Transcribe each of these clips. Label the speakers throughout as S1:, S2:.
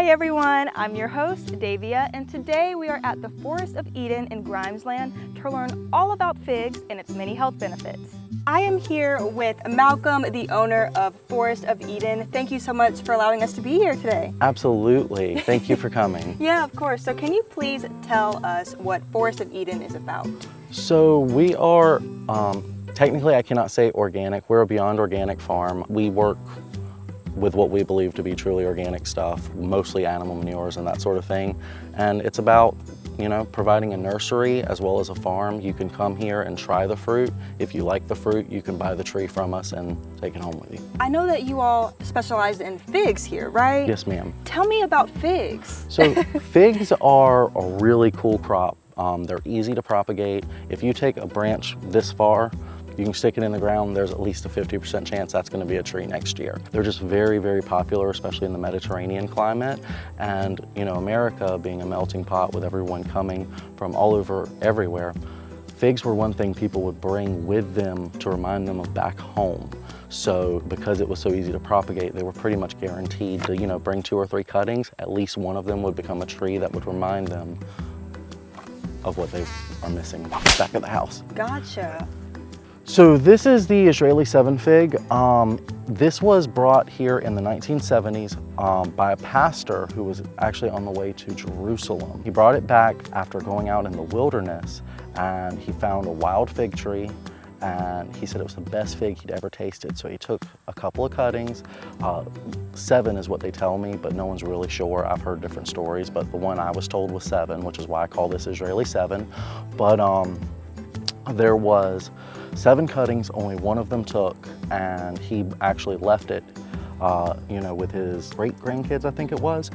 S1: Hi everyone, I'm your host, Davia, and today we are at the Forest of Eden in Grimesland to learn all about figs and its many health benefits. I am here with Malcolm, the owner of Forest of Eden. Thank you so much for allowing us to be here today.
S2: Absolutely. Thank you for coming.
S1: Yeah, of course. So can you please tell us what Forest of Eden is about?
S2: So we are, technically I cannot say organic. We're a beyond organic farm. We work with what we believe to be truly organic stuff, mostly animal manures and that sort of thing. And it's about, providing a nursery as well as a farm. You can come here and try the fruit. If you like the fruit, you can buy the tree from us and take it home with you.
S1: I know that you all specialize in figs here, right?
S2: Yes, ma'am.
S1: Tell me about figs.
S2: So figs are a really cool crop. They're easy to propagate. If you take a branch this far, you can stick it in the ground, there's at least a 50% chance that's going to be a tree next year. They're just very, very popular, especially in the Mediterranean climate. And, America being a melting pot with everyone coming from all over everywhere, figs were one thing people would bring with them to remind them of back home. So because it was so easy to propagate, they were pretty much guaranteed to, bring 2 or 3 cuttings. At least one of them would become a tree that would remind them of what they are missing back at the house.
S1: Gotcha.
S2: So this is the Israeli 7 fig. This was brought here in the 1970s by a pastor who was actually on the way to Jerusalem. He brought it back after going out in the wilderness, and he found a wild fig tree, and he said it was the best fig he'd ever tasted. So he took a couple of cuttings. 7 is what they tell me, but no one's really sure. I've heard different stories, but the one I was told was 7, which is why I call this Israeli 7. But there was 7 cuttings, only one of them took, and he actually left it, with his great-grandkids, I think it was.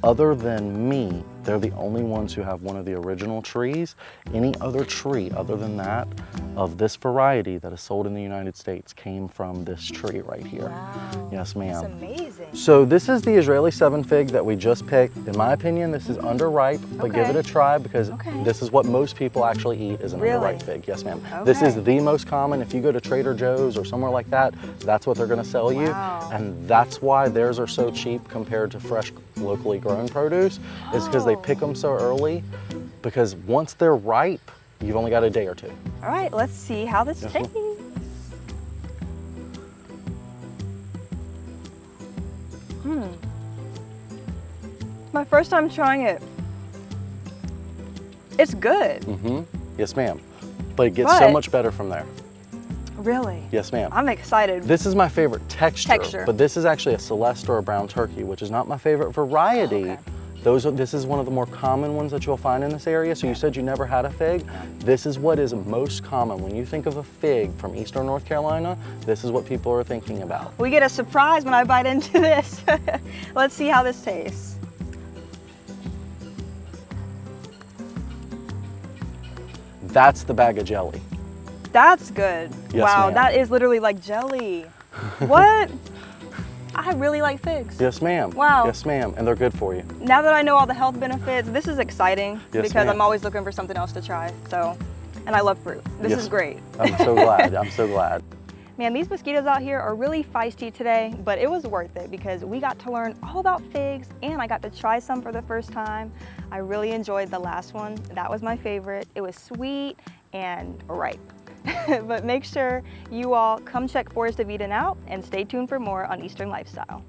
S2: Other than me, they're the only ones who have one of the original trees. Any other tree other than that of this variety that is sold in the United States came from this tree right here.
S1: Wow.
S2: Yes, ma'am.
S1: That's amazing.
S2: So this is the Israeli 7 fig that we just picked. In my opinion, this is underripe, but give it a try because this is what most people actually eat is an underripe fig. Yes, ma'am.
S1: Okay.
S2: This is the most common. If you go to Trader Joe's or somewhere like that, that's what they're gonna sell you. And that's why theirs are so cheap compared to fresh, locally grown produce, is because they pick them so early, because once they're ripe, you've only got a day or 2.
S1: All right, let's see how this tastes. My first time trying it. It's good.
S2: Yes, ma'am. But it gets so much better from there.
S1: Really?
S2: Yes, ma'am.
S1: I'm excited.
S2: This is my favorite texture. But this is actually a Celeste or a brown turkey, which is not my favorite variety. This is one of the more common ones that you'll find in this area. So you said you never had a fig. This is what is most common. When you think of a fig from Eastern North Carolina, this is what people are thinking about.
S1: We get a surprise when I bite into this. Let's see how this tastes.
S2: That's the bag of jelly.
S1: That's good.
S2: Yes,
S1: wow, that is literally like jelly. What? I really like figs.
S2: Yes, ma'am.
S1: Wow.
S2: Yes, ma'am. And they're good for you.
S1: Now that I know all the health benefits, this is exciting because
S2: ma'am.
S1: I'm always looking for something else to try. So, and I love fruit. This is great.
S2: I'm so glad. I'm so glad.
S1: Man, these mosquitoes out here are really feisty today, but it was worth it because we got to learn all about figs and I got to try some for the first time. I really enjoyed the last one. That was my favorite. It was sweet and ripe. But make sure you all come check Forest of Eden out and stay tuned for more on Eastern Lifestyle.